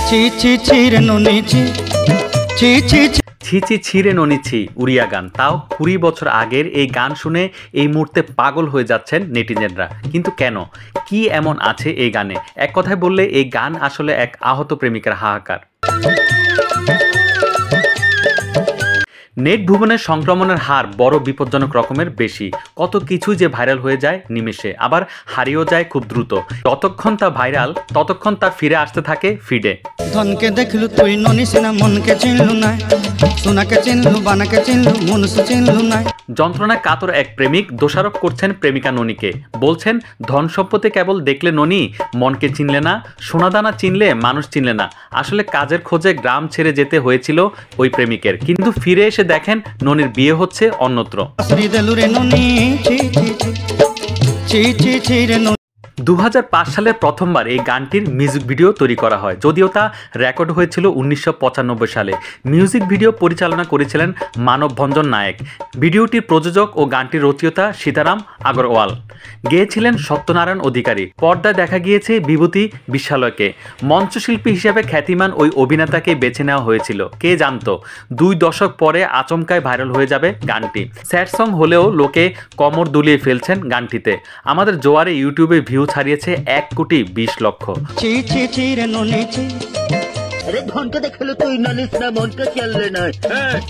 ছি ছি ছি রে ননি ছি ছি ছি ছি ছি ছিঁড়ে ননিছি উড়িয়া গান, তাও 20 বছর আগের এই গান শুনে এই মুহূর্তে পাগল হয়ে যাচ্ছেন নেটিজেনরা। কিন্তু কেন, কি এমন আছে এই গানে? এক কথায় বললে এই গান আসলে এক আহত প্রেমিকার হাহাকার। নেট ভুবনের সংক্রমণের হার বড় বিপজ্জনক রকমের বেশি। কত কিছু যে ভাইরাল হয়ে যায় নিমেষে, আবার হারিয়েও যায় খুব দ্রুত। যতক্ষণ তা ভাইরাল ততক্ষণ তা ফিরে আসতে থাকে ফিডে। ধনকে দেখলু তুই ননি সিনা, মনকে চিনলু না, সোনাকে চিনলু, বানাকে চিনলু, মনুষ্য চিনলু না। যন্ত্রণা কাতর এক প্রেমিক দোষারোপ করছেন প্রেমিকা ননিকে। বলছেন ধন সম্পত্তি কেবল দেখলে ননি মনকে চিনলে না, সোনাদানা চিনলে মানুষ চিনলে না। আসলে কাজের খোঁজে গ্রাম ছেড়ে যেতে হয়েছিল ওই প্রেমিকের, কিন্তু ফিরে এসে দেখেন ননির বিয়ে হচ্ছে অন্যত্র। 2005 সালে প্রথমবার এই গানটির মিউজিক ভিডিও তৈরি করা হয়, যদিও তা রেকর্ড হয়েছিল 1995 সালে। মিউজিক ভিডিও পরিচালনা করেছিলেন মানবভঞ্জন নায়েক। ভিডিওটির প্রযোজক ও গানটির রচয়িতা সীতারাম আগরওয়াল, গেয়েছিলেন সত্যনারায়ণ অধিকারী। পর্দায় দেখা গিয়েছে বিভূতি বিশ্বালয়কে। মঞ্চশিল্পী হিসেবে খ্যাতিমান ওই অভিনেতাকে বেছে নেওয়া হয়েছিল। কে জানতো 2 দশক পরে আচমকায় ভাইরাল হয়ে যাবে গানটি। স্যাড সং হলেও লোকে কমর দুলিয়ে ফেলছেন গানটিতে। আমাদের জোয়ারে ইউটিউবে ভিউ ছাড়িয়েছে 1,20,00,000। अरे धनके देखलु तुई नलिस ना मनके चलले নাই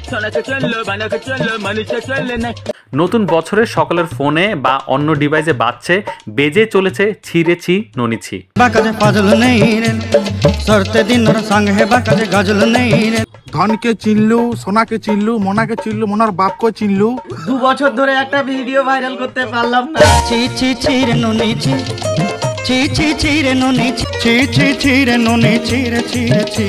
সোনাকে চললো বানাকে চললো মানুষে চললে নাই। নতুন বছরে সকলের ফোনে বা অন্য ডিভাইসে বাজছে, বেজে চলেছে ছিঁড়ে ছি ননিছি। ধনকে চিনলু, সোনাকে চিনলু, মোনাকে চিনলু, মোনার বাপকে চিনলু। 2 বছর ধরে একটা ভিডিও ভাইরাল করতে পারলাম না। ছি ছি ছি রে ননি ছি ছি ছি ছি রে ননি ছি ছি ছি ছি রে ননি ছি রে ছি রে ছি।